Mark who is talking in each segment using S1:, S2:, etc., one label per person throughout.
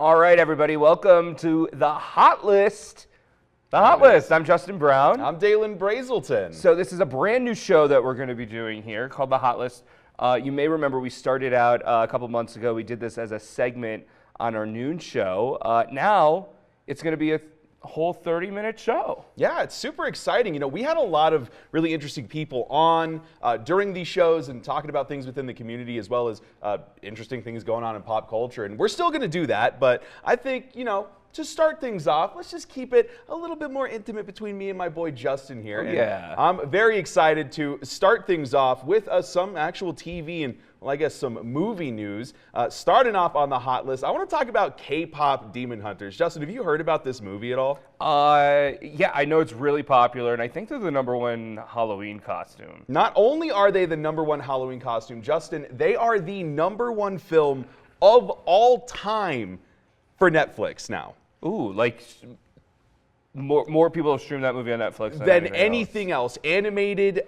S1: All right, everybody, welcome to the Hot List. The Hot List. I'm Justin Brown.
S2: I'm Dalen Brazelton.
S1: So this is a brand new show that we're going to be doing here called the Hot List. You may remember we started out a couple months ago. We did this as a segment on our noon show. Now it's going to be a whole 30-minute show.
S2: Yeah, it's super exciting. You know, we had a lot of really interesting people on during these shows and talking about things within the community as well as interesting things going on in pop culture. And we're still going to do that, but I think, you know, to start things off, let's just keep it a little bit more intimate between me and my boy Justin here. And
S1: yeah.
S2: I'm very excited to start things off with some actual TV and, well, I guess some movie news. Starting off on the Hot List, I want to talk about K-pop Demon Hunters. Justin, have you heard about this movie at all?
S1: Yeah, I know it's really popular, and I think they're the #1 Halloween costume.
S2: Not only are they the #1 Halloween costume, Justin, they are the #1 film of all time for Netflix now.
S1: Ooh, like more people have streamed that movie on Netflix
S2: than anything else. Animated,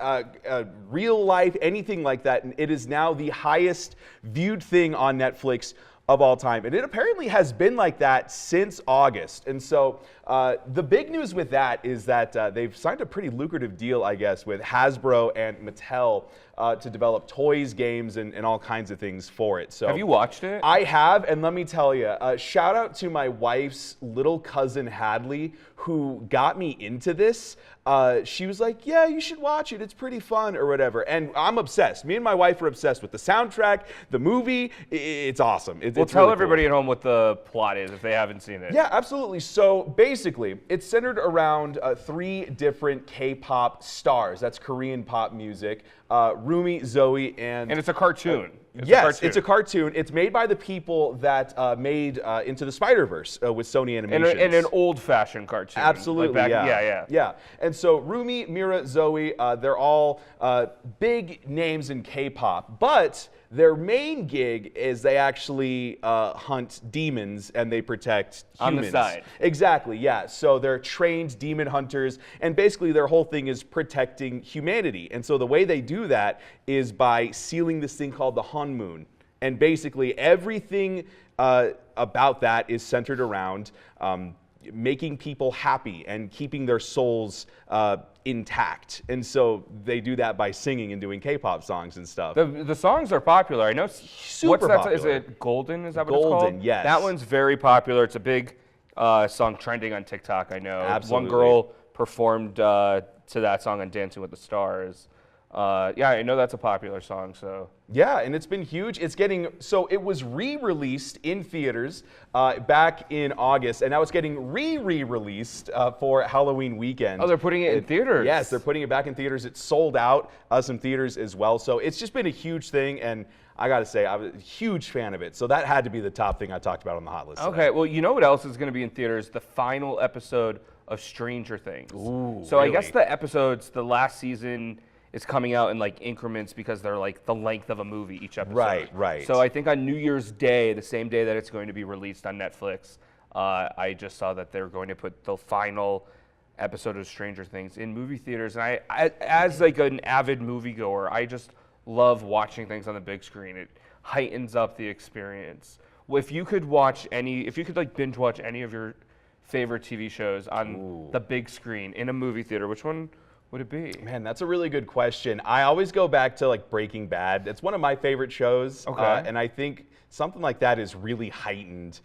S2: real life, anything like that. And it is now the highest viewed thing on Netflix of all time. And it apparently has been like that since August. And so the big news with that is that they've signed a pretty lucrative deal, I guess, with Hasbro and Mattel to develop toys, games, and all kinds of things for it. So
S1: have you watched it?
S2: I have, and let me tell you, shout out to my wife's little cousin Hadley, who got me into this. She was like, yeah, you should watch it. It's pretty fun or whatever. And I'm obsessed. Me and my wife are obsessed with the soundtrack, the movie. It's awesome. It's
S1: tell
S2: really
S1: everybody
S2: cool.
S1: at home what the plot is if they haven't seen it.
S2: Yeah, absolutely. So basically, it's centered around 3 different K-pop stars. That's Korean pop music. Rumi, Zoe, and
S1: it's a cartoon.
S2: It's a cartoon. It's made by the people that made Into the Spider-Verse with Sony Animations.
S1: And an old-fashioned cartoon.
S2: Absolutely,
S1: like
S2: yeah. And so Rumi, Mira, Zoe, they're all big names in K-pop, but their main gig is they actually hunt demons and they protect humans.
S1: On the side.
S2: Exactly, yeah. So they're trained demon hunters, and basically their whole thing is protecting humanity. And so the way they do that is by sealing this thing called the Hanmoon. And basically everything about that is centered around making people happy and keeping their souls intact. And so they do that by singing and doing K-pop songs and stuff.
S1: The songs are popular. I know.
S2: Super popular.
S1: Is it Golden? Is that what it's called?
S2: Golden, yes.
S1: That one's very popular. It's a big song trending on TikTok, I know.
S2: Absolutely.
S1: One girl performed to that song on Dancing with the Stars. Yeah, I know that's a popular song, so.
S2: Yeah, and it's been huge. So it was re-released in theaters back in August, and now it's getting re-released for Halloween weekend.
S1: Oh, they're putting it in theaters?
S2: Yes, they're putting it back in theaters. It's sold out some theaters as well. So it's just been a huge thing, and I got to say, I was a huge fan of it. So that had to be the top thing I talked about on the Hot List today.
S1: Okay, well, you know what else is going to be in theaters? The final episode of Stranger Things.
S2: Ooh,
S1: so
S2: really?
S1: I guess the episodes, the last season is coming out in like increments because they're like the length of a movie each episode.
S2: Right.
S1: So I think on New Year's Day, the same day that it's going to be released on Netflix, I just saw that they're going to put the final episode of Stranger Things in movie theaters. And I as like an avid moviegoer, I just love watching things on the big screen. It heightens up the experience. If you could like binge watch any of your favorite TV shows on the big screen in a movie theater, which one would it be?
S2: Man, that's a really good question. I always go back to like Breaking Bad. It's one of my favorite shows.
S1: Okay.
S2: And I think something like that is really heightened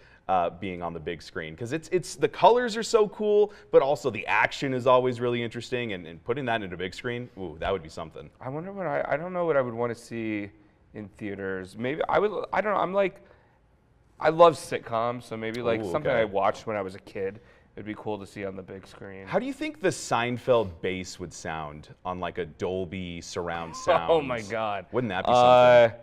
S2: being on the big screen because it's the colors are so cool, but also the action is always really interesting. And putting that into a big screen, ooh, that would be something.
S1: I wonder what I don't know what I would want to see in theaters. Maybe I would. I don't know. I love sitcoms, so maybe like something I watched when I was a kid. It'd be cool to see on the big screen.
S2: How do you think the Seinfeld bass would sound on like a Dolby surround sound?
S1: Oh my God!
S2: Wouldn't that be something?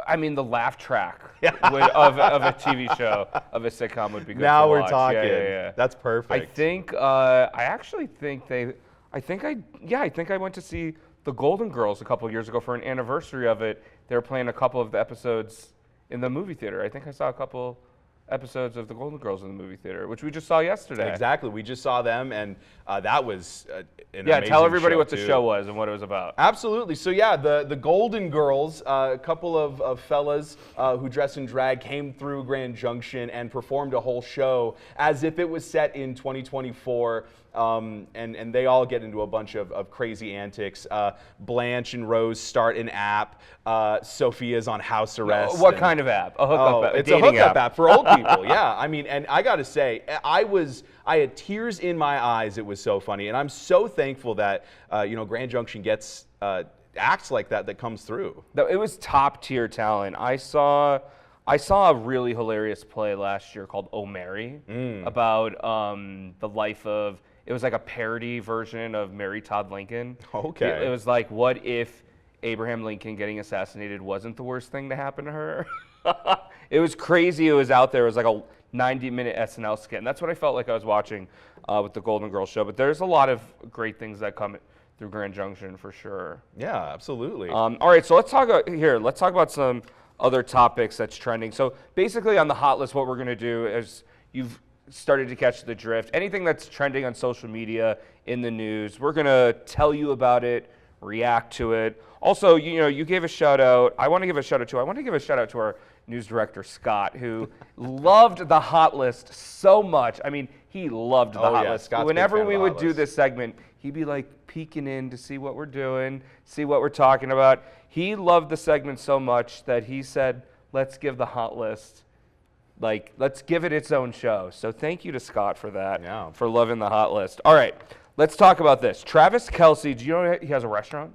S1: I mean, the laugh track of a TV show, of a sitcom would be good.
S2: Now
S1: to
S2: we're
S1: watch.
S2: talking.
S1: Yeah.
S2: That's perfect.
S1: I think. I think I went to see the Golden Girls a couple of years ago for an anniversary of it. They were playing a couple of the episodes in the movie theater. I think I saw a couple episodes of The Golden Girls in the movie theater, which we just saw yesterday.
S2: Exactly. We just saw them, and that was an
S1: Yeah,
S2: amazing
S1: tell everybody
S2: show,
S1: what the
S2: too.
S1: show was and what it was about.
S2: Absolutely. So yeah, the Golden Girls, a couple of fellas who dress in drag came through Grand Junction and performed a whole show as if it was set in 2024. And they all get into a bunch of crazy antics. Blanche and Rose start an app. Sophia's on house arrest.
S1: What kind of app? A hookup app?
S2: It's a hookup app for old people. Yeah, I mean, and I got to say, I had tears in my eyes. It was so funny, and I'm so thankful that Grand Junction gets acts like that comes through.
S1: It was top tier talent. I saw a really hilarious play last year called Oh Mary about the life of. It was like a parody version of Mary Todd Lincoln.
S2: Okay.
S1: It was like, what if Abraham Lincoln getting assassinated wasn't the worst thing to happen to her? It was crazy. It was out there. It was like a 90-minute SNL skit. And that's what I felt like I was watching with the Golden Girls show. But there's a lot of great things that come through Grand Junction for sure.
S2: Yeah, absolutely.
S1: All right, so let's talk about some other topics that's trending. So basically on the hot list, what we're going to do is you've started to catch the drift. Anything that's trending on social media, in the news, we're going to tell you about it, react to it. Also, you gave a shout out. I want to give a shout out to our news director, Scott, who loved the hot list so much. I mean, he loved the hot list.
S2: Scott's a big
S1: Whenever
S2: fan of
S1: we
S2: the
S1: would
S2: hot
S1: do
S2: list.
S1: this segment, he'd be like peeking in to see what we're doing, see what we're talking about. He loved the segment so much that he said, let's give the hot list, let's give it its own show. So thank you to Scott for that,
S2: Yeah.
S1: for loving the hot list. All right, let's talk about this. Travis Kelce, do you know he has a restaurant?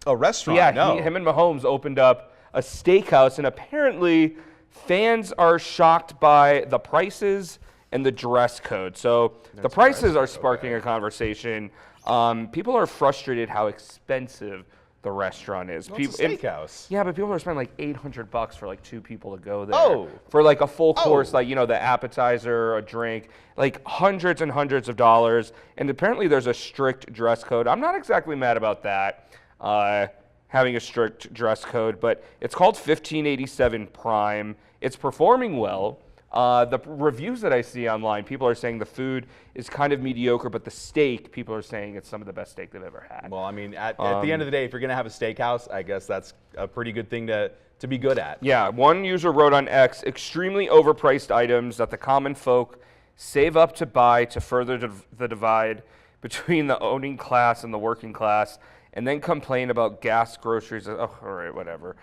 S2: A restaurant?
S1: Yeah,
S2: No.
S1: him and Mahomes opened up a steakhouse, and apparently fans are shocked by the prices and the dress code. So the prices are sparking a conversation. People are frustrated how expensive the restaurant is.
S2: Well, it's a steakhouse.
S1: Yeah, but people are spending like $800 for like 2 people to go there.
S2: Oh.
S1: For like a full course,
S2: Oh.
S1: the appetizer, a drink, like hundreds and hundreds of dollars. And apparently there's a strict dress code. I'm not exactly mad about that, having a strict dress code, but it's called 1587 Prime. It's performing well. The reviews that I see online, people are saying the food is kind of mediocre, but the steak, people are saying it's some of the best steak they've ever had.
S2: Well, I mean, at the end of the day, if you're going to have a steakhouse, I guess that's a pretty good thing to be good at.
S1: Yeah, one user wrote on X, extremely overpriced items that the common folk save up to buy to further the divide between the owning class and the working class, and then complain about gas, groceries. Oh, all right, whatever.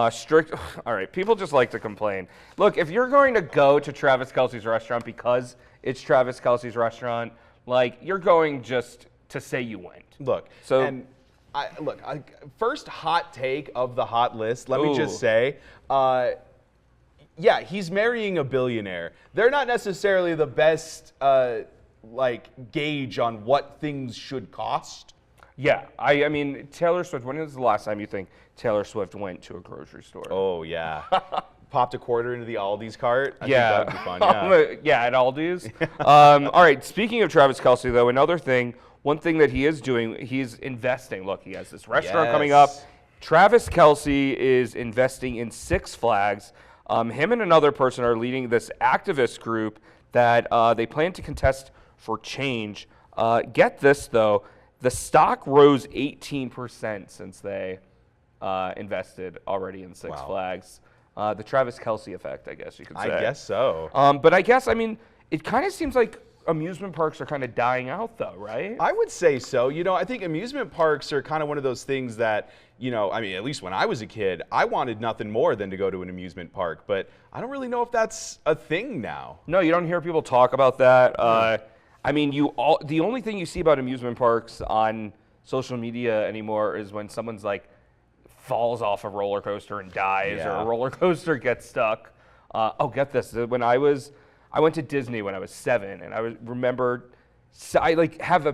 S1: Strict. All right, people just like to complain. Look, if you're going to go to Travis Kelce's restaurant because it's Travis Kelce's restaurant, you're going just to say you went.
S2: Look,
S1: So-
S2: and first hot take of the hot list, let me
S1: Ooh.
S2: just say, yeah, he's marrying a billionaire. They're not necessarily the best gauge on what things should cost.
S1: Yeah, I mean, Taylor Swift, when was the last time you think Taylor Swift went to a grocery store?
S2: Oh, yeah. Popped a quarter into the Aldi's cart. I
S1: Yeah.
S2: think that'd be fun, yeah.
S1: Yeah, at Aldi's. All right, speaking of Travis Kelce, though, one thing that he is doing, he's investing. Look, he has this restaurant coming up.
S2: Yes.
S1: Travis Kelce is investing in Six Flags. Him and another person are leading this activist group that they plan to contest for change. Get this, though. The stock rose 18% since they invested already in Six
S2: Wow.
S1: Flags. The Travis Kelce effect, I guess you could say.
S2: I guess so.
S1: But I guess, it kind of seems like amusement parks are kind of dying out, though, right?
S2: I would say so. I think amusement parks are kind of one of those things that, at least when I was a kid, I wanted nothing more than to go to an amusement park. But I don't really know if that's a thing now.
S1: No, you don't hear people talk about that. The only thing you see about amusement parks on social media anymore is when someone's falls off a roller coaster and dies, or
S2: Yeah.
S1: a roller coaster gets stuck. Get this. When I went to Disney when I was 7, and I have a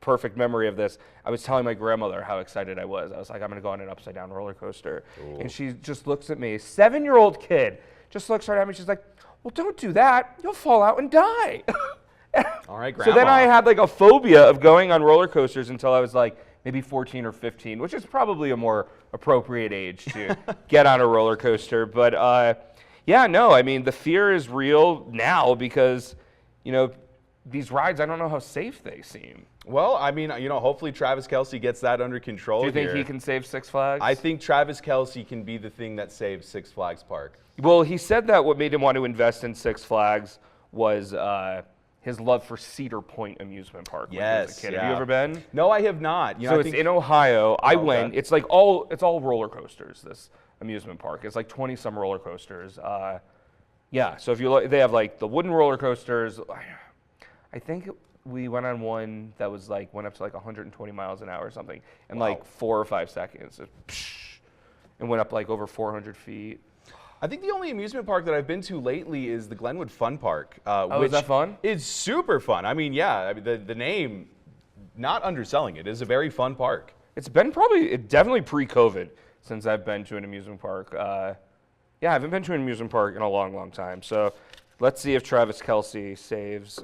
S1: perfect memory of this. I was telling my grandmother how excited I was. I was like, I'm gonna go on an upside down roller coaster. And she just looks at me, 7-year-old kid, just looks right at me. She's like, well, don't do that. You'll fall out and die.
S2: All right,
S1: So
S2: Grandma.
S1: then I had a phobia of going on roller coasters until I was maybe 14 or 15, which is probably a more appropriate age to get on a roller coaster. But Yeah, no, I mean, the fear is real now because, you know, these rides, I don't know how safe they seem.
S2: Well, I mean, hopefully Travis Kelce gets that under control.
S1: Do you think
S2: here.
S1: he can save Six Flags?
S2: I think Travis Kelce can be the thing that saves Six Flags Park.
S1: Well, he said that what made him want to invest in Six Flags was his love for Cedar Point Amusement Park when he was a kid. Have you ever been?
S2: No, I have not.
S1: So it's in Ohio. I
S2: okay.
S1: went. It's like it's all roller coasters, this amusement park. It's like 20-some roller coasters. Yeah, so if you look, they have like the wooden roller coasters. I think we went on one that was like went up to like 120 miles an hour or something in like 4 or 5 seconds. And went up like over 400 feet.
S2: I think the only amusement park that I've been to lately is the Glenwood Fun Park.
S1: Which is that fun?
S2: Is super fun. I mean, yeah, I mean, the name, not underselling it, is a very fun park.
S1: It's been definitely pre-COVID since I've been to an amusement park. Yeah, I haven't been to an amusement park in a long, long time. So let's see if Travis Kelce saves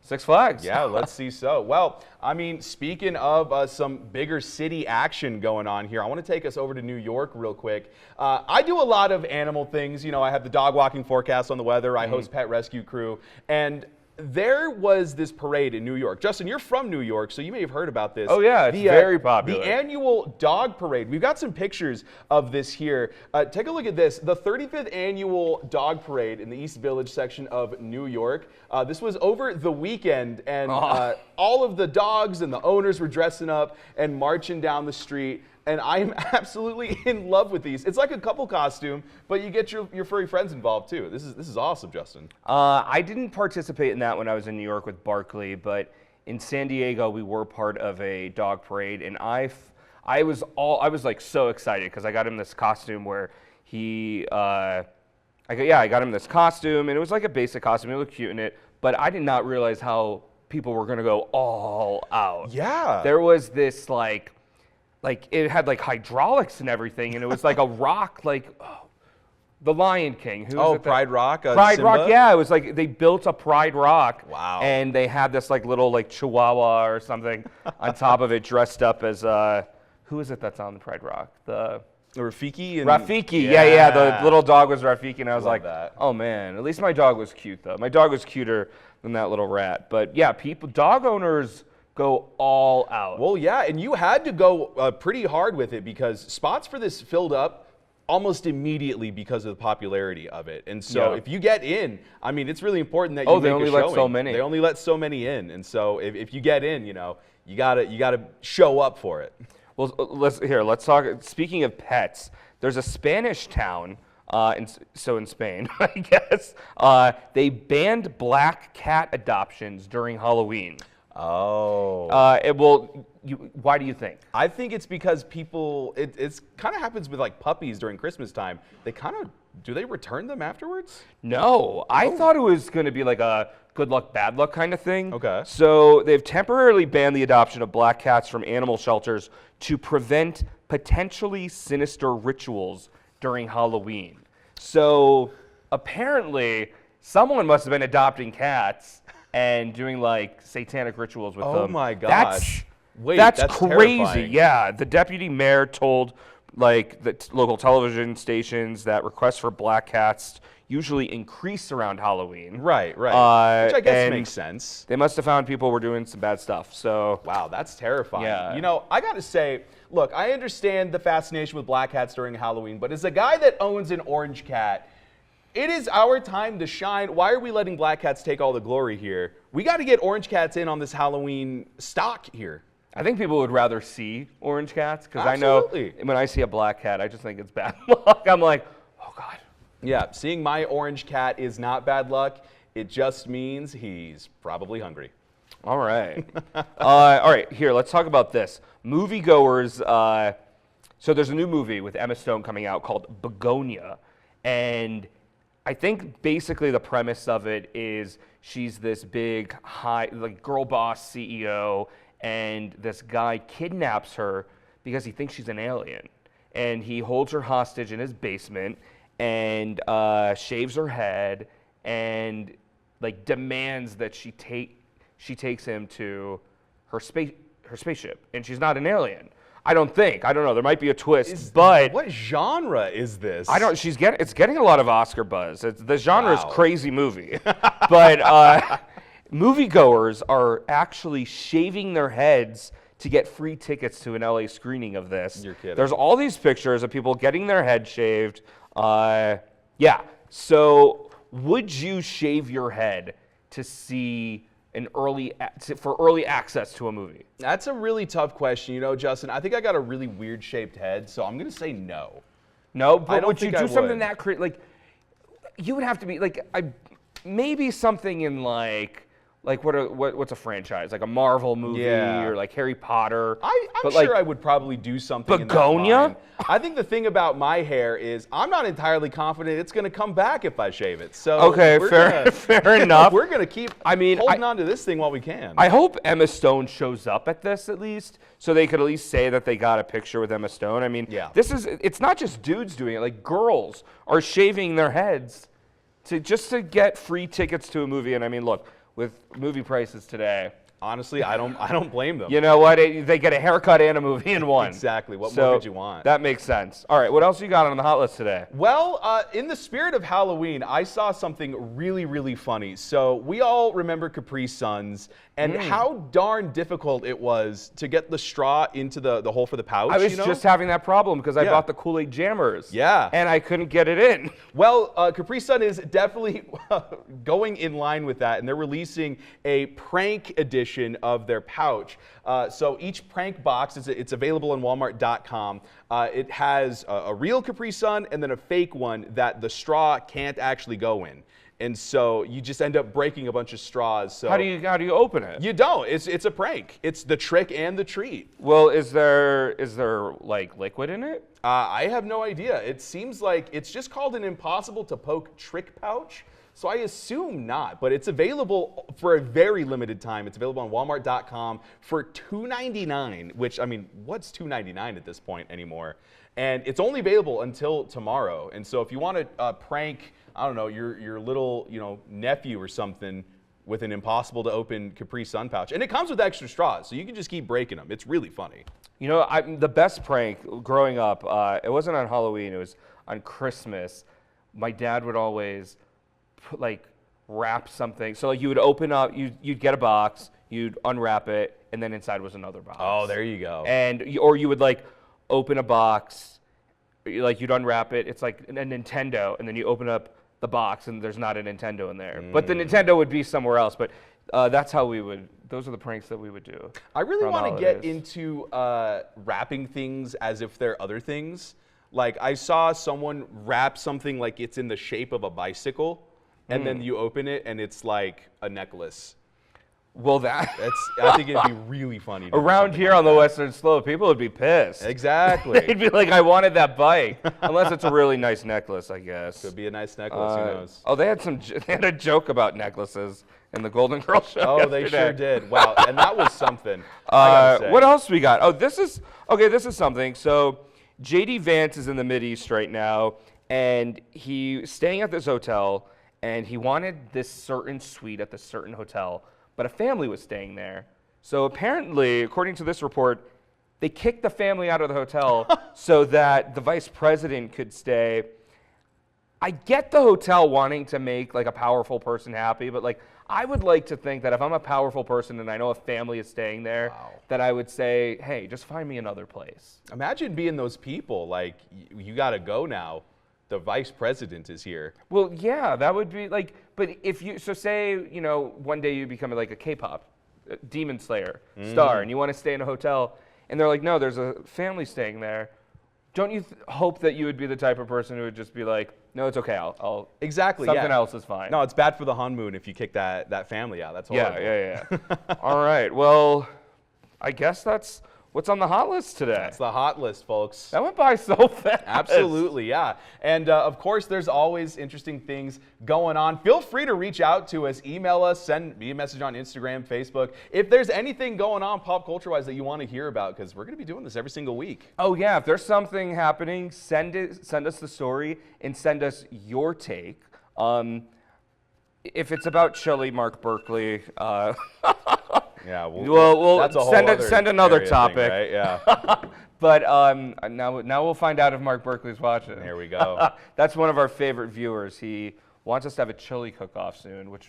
S1: Six Flags.
S2: Yeah, let's see so. Well, I mean, speaking of some bigger city action going on here, I want to take us over to New York real quick. I do a lot of animal things. I have the dog walking forecast on the weather. I host Pet Rescue Crew. And there was this parade in New York. Justin, you're from New York, so you may have heard about this.
S1: Oh, yeah, it's very popular.
S2: The annual dog parade. We've got some pictures of this here. Take a look at this. The 35th annual dog parade in the East Village section of New York. This was over the weekend, and all of the dogs and the owners were dressing up and marching down the street. And I am absolutely in love with these. It's like a couple costume, but you get your furry friends involved too. This is awesome, Justin.
S1: I didn't participate in that when I was in New York with Barkley, but in San Diego we were part of a dog parade, and I was like so excited because I got him this costume where I got him this costume, and it was like a basic costume. It looked cute in it, but I did not realize how people were gonna go all out.
S2: Yeah.
S1: There was this like it had like hydraulics and everything, and it was like a rock, the Lion King.
S2: Pride Rock.
S1: Pride
S2: Simba?
S1: Rock, yeah. It was like they built a Pride Rock.
S2: Wow.
S1: And they had this like little like Chihuahua or something on top of it, dressed up as who is it that's on the Pride Rock? The
S2: Rafiki. And
S1: Rafiki, yeah. The little dog was Rafiki, and I was like,
S2: that.
S1: oh man, at least my dog was cute though. My dog was cuter than that little rat. But yeah, dog owners go all out.
S2: Well, yeah, and you had to go pretty hard with it because spots for this filled up almost immediately because of the popularity of it. And so if you get in, I mean, it's really important that you make
S1: they only
S2: a showing.
S1: let so many.
S2: They only let so many in. And so if you get in, you gotta show up for it.
S1: Well, let's talk. Speaking of pets, there's a Spanish town, in Spain, I guess, they banned black cat adoptions during Halloween.
S2: Oh.
S1: Why do you think?
S2: I think it's because people, it's kind of happens with like puppies during Christmas time. Do they return them afterwards?
S1: No, I thought it was going to be like a good luck, bad luck kind of thing.
S2: Okay.
S1: So they've temporarily banned the adoption of black cats from animal shelters to prevent potentially sinister rituals during Halloween. So apparently someone must have been adopting cats and doing like satanic rituals with them.
S2: Oh my gosh.
S1: That's crazy.
S2: Terrifying.
S1: Yeah, the deputy mayor told like the local television stations that requests for black cats usually increase around Halloween.
S2: Right. Which I guess makes sense.
S1: They must have found people were doing some bad stuff. So
S2: wow, that's terrifying.
S1: Yeah.
S2: I got to say, look, I understand the fascination with black cats during Halloween, but as a guy that owns an orange cat, it is our time to shine. Why are we letting black cats take all the glory here? We got to get orange cats in on this Halloween stock here.
S1: I think people would rather see orange cats because I know when I see a black cat, I just think it's bad luck. I'm like, oh God.
S2: Yeah, seeing my orange cat is not bad luck. It just means he's probably hungry.
S1: All right. All right, here, let's talk about this. Moviegoers, so there's a new movie with Emma Stone coming out called Begonia, and I think basically the premise of it is she's this big, girl boss CEO, and this guy kidnaps her because he thinks she's an alien. And he holds her hostage in his basement and shaves her head and like demands that she takes him to her spaceship. And she's not an alien. I don't think. I don't know. There might be a twist, but
S2: what genre is this?
S1: I don't. It's getting a lot of Oscar buzz. The genre
S2: Wow.
S1: is crazy movie, but moviegoers are actually shaving their heads to get free tickets to an LA screening of this.
S2: You're kidding.
S1: There's all these pictures of people getting their head shaved. Yeah. So, would you shave your head to see for early access to a movie?
S2: That's a really tough question. You know, Justin, I think I got a really weird shaped head, so I'm going to say no.
S1: No,
S2: I
S1: but
S2: don't
S1: would you
S2: think I
S1: do something
S2: would.
S1: that like you would have to be like maybe something in like what's a franchise, like a Marvel movie
S2: Yeah.
S1: or like Harry Potter.
S2: I'm
S1: but
S2: sure
S1: like,
S2: I would probably do something in that
S1: Begonia?
S2: line. I think the thing about my hair is I'm not entirely confident it's going to come back if I shave it. So
S1: Okay,
S2: we're
S1: fair-
S2: gonna-
S1: fair enough.
S2: We're going to keep
S1: holding
S2: on to this thing while we can.
S1: I hope Emma Stone shows up at this at least, so they could at least say that they got a picture with Emma Stone. I mean,
S2: Yeah.
S1: it's not just dudes doing it. Like girls are shaving their heads to get free tickets to a movie. And I mean, look, with movie prices today,
S2: Honestly, I don't blame them.
S1: you know what? They get a haircut and a movie in one.
S2: Exactly. What
S1: So
S2: more could you want?
S1: That makes sense. All right, what else you got on the hot list today?
S2: Well, in the spirit of Halloween, I saw something really, really funny. So we all remember Capri Suns and how darn difficult it was to get the straw into the hole for the pouch.
S1: I was
S2: you know?
S1: just having that problem because I
S2: Yeah.
S1: bought the Kool-Aid Jammers.
S2: Yeah.
S1: And I couldn't get it in.
S2: Well, Capri Sun is definitely going in line with that, and they're releasing a prank edition of their pouch. So each prank box, it's available on Walmart.com. It has a real Capri Sun and then a fake one that the straw can't actually go in. And so you just end up breaking a bunch of straws. So
S1: How do you open it?
S2: You don't. It's a prank. It's the trick and the treat.
S1: Well, is there like liquid in it?
S2: I have no idea. It seems like it's just called an impossible to poke trick pouch. So I assume not, but it's available for a very limited time. It's available on Walmart.com for $2.99, which, I mean, what's $2.99 at this point anymore? And it's only available until tomorrow. And so if you want to prank, I don't know, your little, nephew or something with an impossible to open Capri Sun pouch. And it comes with extra straws, so you can just keep breaking them. It's really funny.
S1: You know, the best prank growing up, it wasn't on Halloween, it was on Christmas. My dad would always wrap something. So like you would open up, you'd get a box, you'd unwrap it, and then inside was another box.
S2: Oh, there you go.
S1: Or you would open a box, you'd unwrap it, it's like a Nintendo, and then you open up the box and there's not a Nintendo in there. But the Nintendo would be somewhere else. But that's how those are the pranks that we would do.
S2: I really
S1: around the
S2: want to get
S1: holidays.
S2: into wrapping things as if they're other things. Like I saw someone wrap something like it's in the shape of a bicycle, and then you open it and it's like a necklace.
S1: Well,
S2: I think it'd be really funny. To do
S1: around
S2: something
S1: here
S2: like
S1: on the
S2: that.
S1: Western Slope, people would be pissed.
S2: Exactly.
S1: They'd be like, I wanted that bike. Unless it's a really nice necklace, I guess.
S2: Could be a nice necklace. Who knows?
S1: Oh, they had a joke about necklaces in the Golden Girls show.
S2: Oh, they
S1: yesterday.
S2: sure did. Wow, and that was something. I gotta say.
S1: What else we got? Oh, this is something. So JD Vance is in the Mideast right now, and he's staying at this hotel, and he wanted this certain suite at this certain hotel, but a family was staying there. So apparently, according to this report, they kicked the family out of the hotel so that the vice president could stay. I get the hotel wanting to make a powerful person happy, but I would like to think that if I'm a powerful person and I know a family is staying there,
S2: Wow.
S1: that I would say, hey, just find me another place.
S2: Imagine being those people. Like you got to go now. The vice president is here.
S1: Well, yeah, that would be but if say, one day you become a K-pop Demon Slayer star and you want to stay in a hotel and they're like, no, there's a family staying there. Don't you hope that you would be the type of person who would just be like, no, it's okay, I'll
S2: Exactly.
S1: something
S2: yeah.
S1: else is fine.
S2: No, it's bad for the honeymoon if you kick that family out. That's horrible.
S1: Yeah. All right, well, I guess that's what's on the hot list today.
S2: It's the hot list, folks.
S1: That went by so fast.
S2: Absolutely, yeah. And of course, there's always interesting things going on. Feel free to reach out to us, email us, send me a message on Instagram, Facebook. If there's anything going on pop culture-wise that you want to hear about, because we're going to be doing this every single week.
S1: Oh yeah, if there's something happening, send us the story and send us your take. If it's about chili, Mark Berkeley,
S2: Yeah,
S1: we'll
S2: that's a whole
S1: send
S2: other
S1: send another
S2: area thing,
S1: topic.
S2: right? Yeah.
S1: But now we'll find out if Mark Berkeley's watching.
S2: There we go.
S1: That's one of our favorite viewers. He wants us to have a chili cook-off soon, which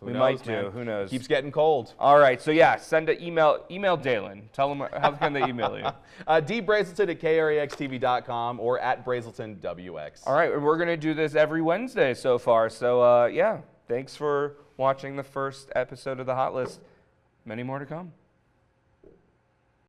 S1: we might do.
S2: Man.
S1: Who knows?
S2: Keeps getting cold.
S1: All right. So yeah, send an email. Email Dalen. Tell him how can they email you.
S2: dbrazelton@kraxtv.com or at BrazeltonWX.
S1: All right, and we're gonna do this every Wednesday so far. So yeah, thanks for watching the first episode of the Hot List. Many more to come.